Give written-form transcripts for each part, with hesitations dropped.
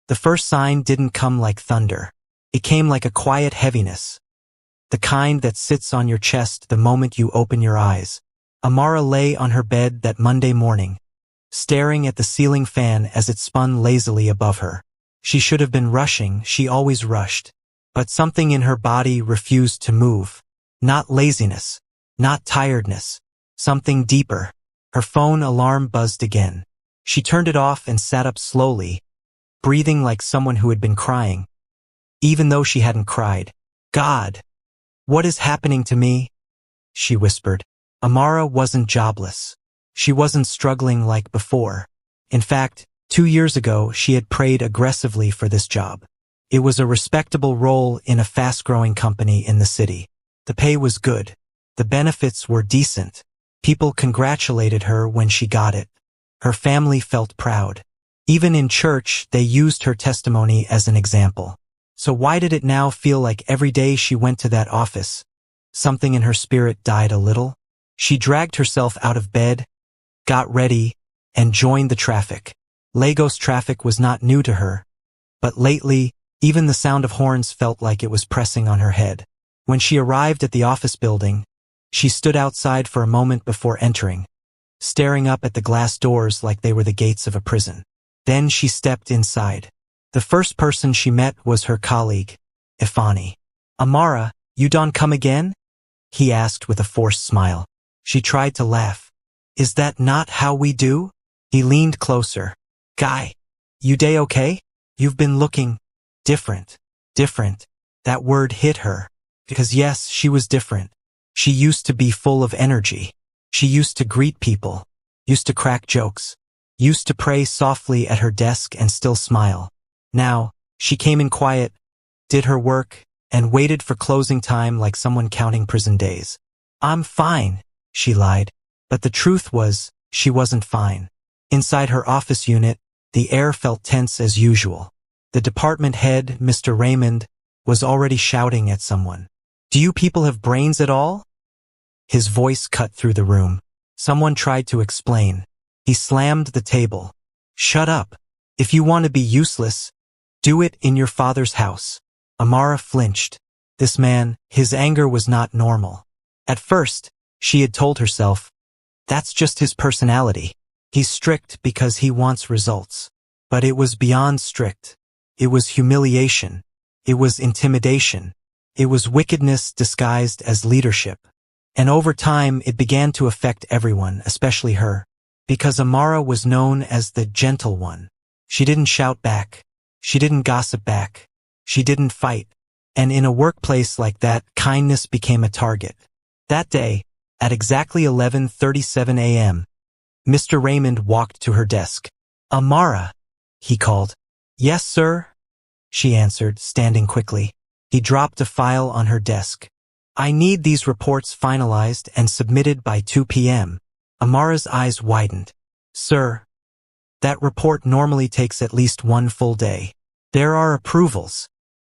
The first sign didn't come like thunder. It came like a quiet heaviness, the kind that sits on your chest the moment you open your eyes. Amara lay on her bed that Monday morning, staring at the ceiling fan as it spun lazily above her. She should have been rushing, she always rushed. But something in her body refused to move. Not laziness, not tiredness, something deeper. Her phone alarm buzzed again. She turned it off and sat up slowly, breathing like someone who had been crying, even though she hadn't cried. God, what is happening to me? She whispered. Amara wasn't jobless. She wasn't struggling like before. In fact, 2 years ago, she had prayed aggressively for this job. It was a respectable role in a fast-growing company in the city. The pay was good. The benefits were decent. People congratulated her when she got it. Her family felt proud. Even in church, they used her testimony as an example. So why did it now feel like every day she went to that office, something in her spirit died a little? She dragged herself out of bed, got ready, and joined the traffic. Lagos traffic was not new to her, but lately, even the sound of horns felt like it was pressing on her head. When she arrived at the office building, she stood outside for a moment before entering, staring up at the glass doors like they were the gates of a prison. Then she stepped inside. The first person she met was her colleague, Ifani. Amara, you done come again? He asked with a forced smile. She tried to laugh. Is that not how we do? He leaned closer. Guy, you day okay? You've been looking different. Different. That word hit her. Because yes, she was different. She used to be full of energy. She used to greet people, used to crack jokes, used to pray softly at her desk and still smile. Now, she came in quiet, did her work, and waited for closing time like someone counting prison days. I'm fine, she lied. But the truth was, she wasn't fine. Inside her office unit, the air felt tense as usual. The department head, Mr. Raymond, was already shouting at someone. Do you people have brains at all? His voice cut through the room. Someone tried to explain. He slammed the table. Shut up. If you want to be useless, do it in your father's house. Amara flinched. This man, his anger was not normal. At first, she had told herself, that's just his personality. He's strict because he wants results. But it was beyond strict. It was humiliation. It was intimidation. It was wickedness disguised as leadership. And over time, it began to affect everyone, especially her. Because Amara was known as the gentle one. She didn't shout back. She didn't gossip back. She didn't fight. And in a workplace like that, kindness became a target. That day, at exactly 11:37 a.m., Mr. Raymond walked to her desk. Amara, he called. Yes, sir, she answered, standing quickly. He dropped a file on her desk. I need these reports finalized and submitted by 2 p.m. Amara's eyes widened. Sir, that report normally takes at least 1 full day. There are approvals.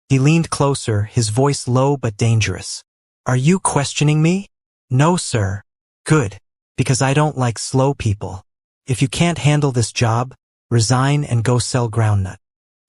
He leaned closer, his voice low but dangerous. Are you questioning me? No, sir. Good. Because I don't like slow people. If you can't handle this job, resign and go sell groundnut.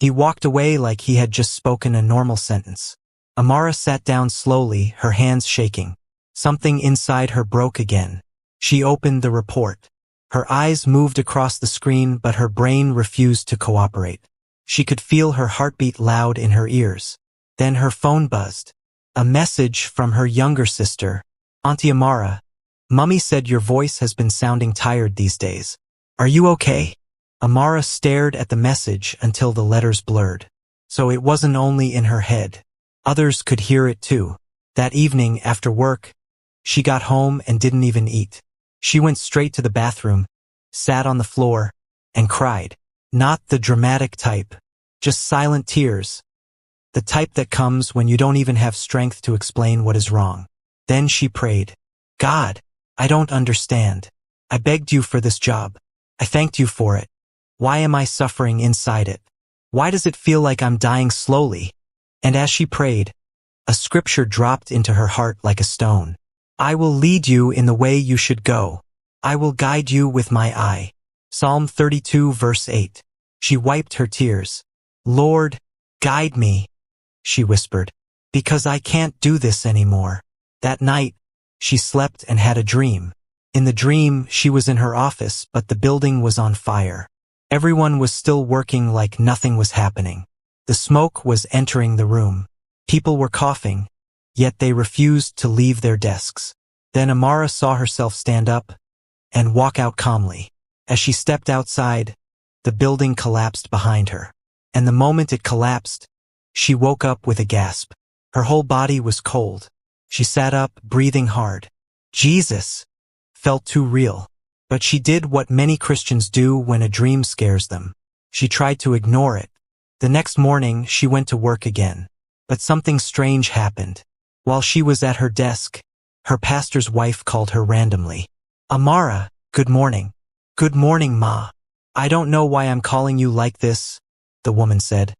He walked away like he had just spoken a normal sentence. Amara sat down slowly, her hands shaking. Something inside her broke again. She opened the report. Her eyes moved across the screen, but her brain refused to cooperate. She could feel her heartbeat loud in her ears. Then her phone buzzed. A message from her younger sister. Auntie Amara, Mummy said your voice has been sounding tired these days. Are you okay? Amara stared at the message until the letters blurred. So it wasn't only in her head. Others could hear it too. That evening, after work, she got home and didn't even eat. She went straight to the bathroom, sat on the floor, and cried. Not the dramatic type, just silent tears. The type that comes when you don't even have strength to explain what is wrong. Then she prayed. God, I don't understand. I begged you for this job. I thanked you for it. Why am I suffering inside it? Why does it feel like I'm dying slowly? And as she prayed, a scripture dropped into her heart like a stone. I will lead you in the way you should go. I will guide you with my eye. Psalm 32 verse 8. She wiped her tears. Lord, guide me, she whispered, because I can't do this anymore. That night, she slept and had a dream. In the dream, she was in her office, but the building was on fire. Everyone was still working like nothing was happening. The smoke was entering the room. People were coughing, yet they refused to leave their desks. Then Amara saw herself stand up and walk out calmly. As she stepped outside, the building collapsed behind her. And the moment it collapsed, she woke up with a gasp. Her whole body was cold. She sat up, breathing hard. Jesus felt too real. But she did what many Christians do when a dream scares them. She tried to ignore it. The next morning, she went to work again. But something strange happened. While she was at her desk, her pastor's wife called her randomly. Amara, good morning. Good morning, Ma. I don't know why I'm calling you like this, the woman said.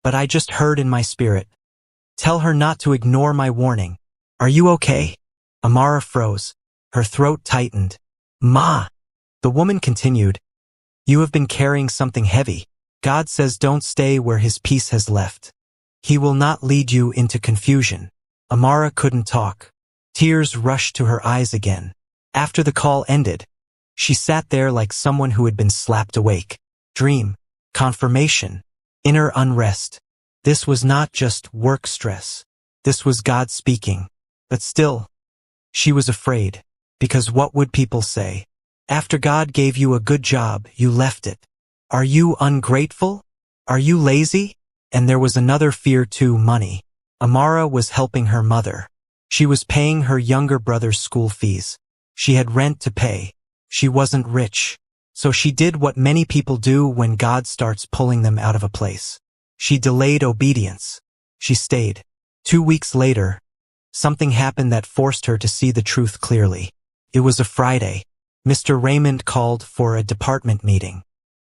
But I just heard in my spirit. Tell her not to ignore my warning. Are you okay? Amara froze. Her throat tightened. Ma, the woman continued. You have been carrying something heavy. God says don't stay where his peace has left. He will not lead you into confusion. Amara couldn't talk. Tears rushed to her eyes again. After the call ended, she sat there like someone who had been slapped awake. Dream, confirmation, inner unrest. This was not just work stress. This was God speaking. But still, she was afraid. Because what would people say? After God gave you a good job, you left it. Are you ungrateful? Are you lazy? And there was another fear too, money. Amara was helping her mother. She was paying her younger brother's school fees. She had rent to pay. She wasn't rich. So she did what many people do when God starts pulling them out of a place. She delayed obedience. She stayed. 2 weeks later, something happened that forced her to see the truth clearly. It was a Friday. Mr. Raymond called for a department meeting.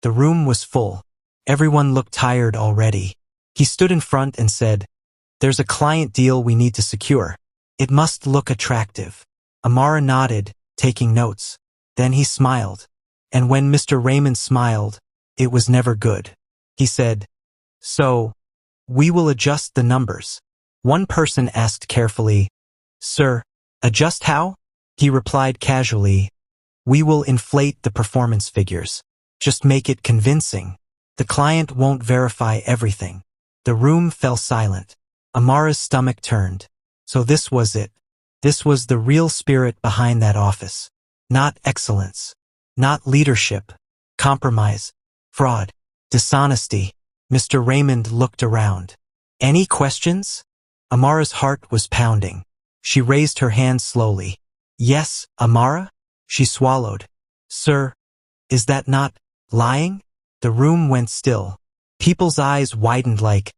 The room was full. Everyone looked tired already. He stood in front and said, There's a client deal we need to secure. It must look attractive. Amara nodded, taking notes. Then he smiled. And when Mr. Raymond smiled, it was never good. He said, So, we will adjust the numbers. One person asked carefully, Sir, adjust how? He replied casually, We will inflate the performance figures. Just make it convincing. The client won't verify everything. The room fell silent. Amara's stomach turned. So this was it. This was the real spirit behind that office. Not excellence. Not leadership. Compromise. Fraud. Dishonesty. Mr. Raymond looked around. Any questions? Amara's heart was pounding. She raised her hand slowly. Yes, Amara? She swallowed. Sir, is that not lying? The room went still. People's eyes widened like,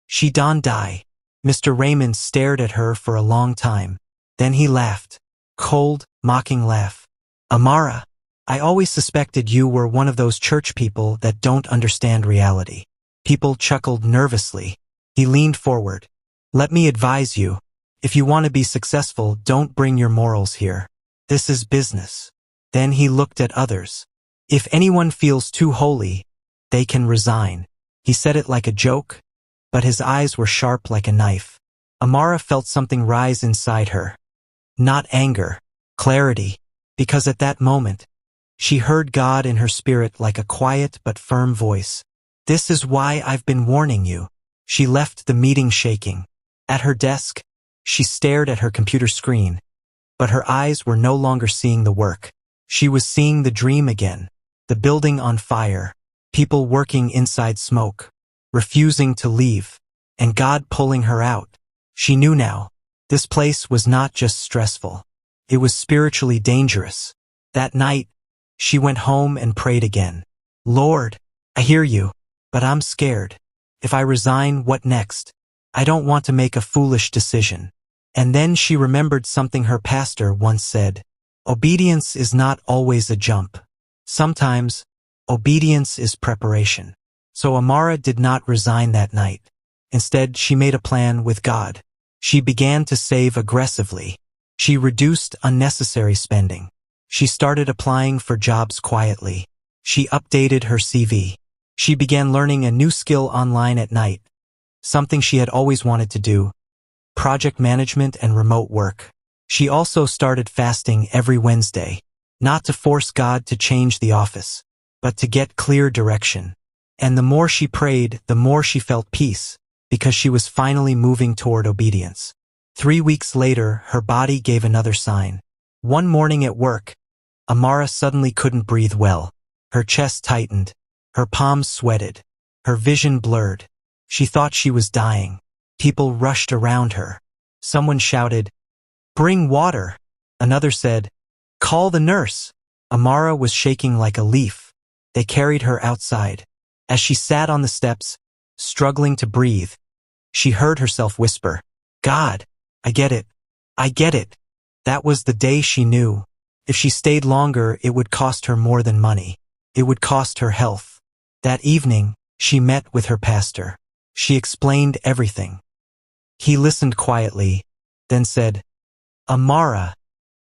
she don't die. Mr. Raymond stared at her for a long time. Then he laughed. Cold, mocking laugh. Amara, I always suspected you were one of those church people that don't understand reality. People chuckled nervously. He leaned forward. Let me advise you. If you want to be successful, don't bring your morals here. This is business. Then he looked at others. If anyone feels too holy, they can resign. He said it like a joke, but his eyes were sharp like a knife. Amara felt something rise inside her. Not anger, clarity, because at that moment, she heard God in her spirit like a quiet but firm voice. This is why I've been warning you. She left the meeting shaking. At her desk, she stared at her computer screen, but her eyes were no longer seeing the work. She was seeing the dream again. The building on fire, people working inside smoke, refusing to leave, and God pulling her out. She knew now. This place was not just stressful. It was spiritually dangerous. That night, she went home and prayed again. Lord, I hear you, but I'm scared. If I resign, what next? I don't want to make a foolish decision. And then she remembered something her pastor once said. Obedience is not always a jump. Sometimes, obedience is preparation. So Amara did not resign that night. Instead, she made a plan with God. She began to save aggressively. She reduced unnecessary spending. She started applying for jobs quietly. She updated her CV. She began learning a new skill online at night, something she had always wanted to do: project management and remote work. She also started fasting every Wednesday, not to force God to change the office, but to get clear direction. And the more she prayed, the more she felt peace, because she was finally moving toward obedience. 3 weeks later, her body gave another sign. One morning at work, Amara suddenly couldn't breathe well. Her chest tightened, her palms sweated, her vision blurred. She thought she was dying. People rushed around her. Someone shouted, "Bring water." Another said, "Call the nurse." Amara was shaking like a leaf. They carried her outside. As she sat on the steps, struggling to breathe, she heard herself whisper, "God, I get it. I get it." That was the day she knew. If she stayed longer, it would cost her more than money. It would cost her health. That evening, she met with her pastor. She explained everything. He listened quietly, then said, "Amara,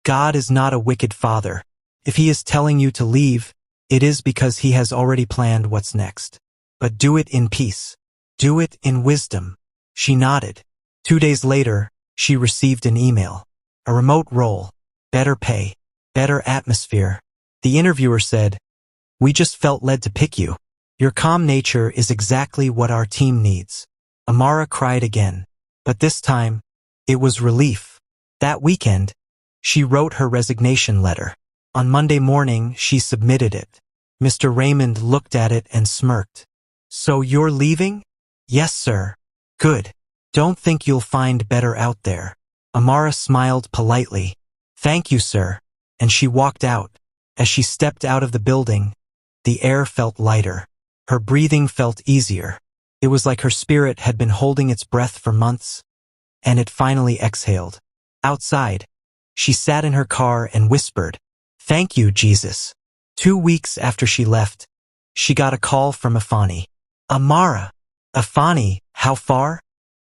God is not a wicked father. If he is telling you to leave, it is because he has already planned what's next. But do it in peace. Do it in wisdom." She nodded. 2 days later, she received an email. A remote role, better pay, better atmosphere. The interviewer said, "We just felt led to pick you. Your calm nature is exactly what our team needs." Amara cried again, but this time, it was relief. That weekend, she wrote her resignation letter. On Monday morning, she submitted it. Mr. Raymond looked at it and smirked. "So you're leaving?" "Yes, sir." "Good. Don't think you'll find better out there." Amara smiled politely. "Thank you, sir," and she walked out. As she stepped out of the building, the air felt lighter. Her breathing felt easier. It was like her spirit had been holding its breath for months, and it finally exhaled. Outside, she sat in her car and whispered, "Thank you, Jesus." 2 weeks after she left, she got a call from Afani. "Amara." "Afani, how far?"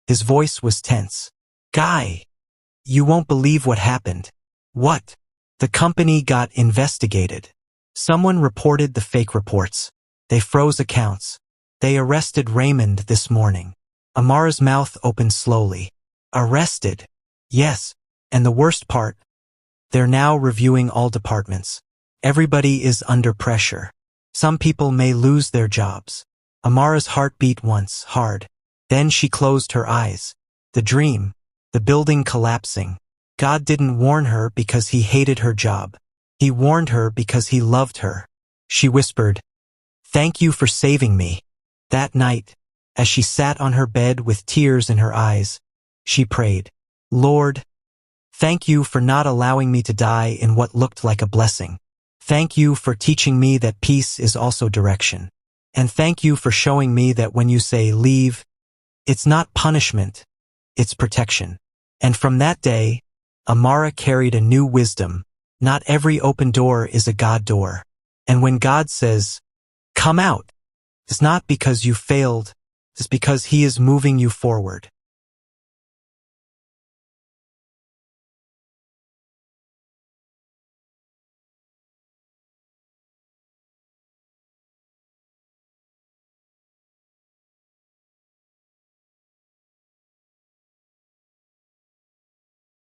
His voice was tense. "Guy, you won't believe what happened." "What?" "The company got investigated. Someone reported the fake reports. They froze accounts. They arrested Raymond this morning." Amara's mouth opened slowly. "Arrested?" "Yes. And the worst part, they're now reviewing all departments. Everybody is under pressure. Some people may lose their jobs." Amara's heart beat once, hard. Then she closed her eyes. The dream, the building collapsing. God didn't warn her because he hated her job. He warned her because he loved her. She whispered, "Thank you for saving me." That night, as she sat on her bed with tears in her eyes, she prayed, "Lord, thank you for not allowing me to die in what looked like a blessing. Thank you for teaching me that peace is also direction. And thank you for showing me that when you say leave, it's not punishment, it's protection." And from that day, Amara carried a new wisdom. Not every open door is a God door. And when God says, "Come out," it's not because you failed, it's because he is moving you forward.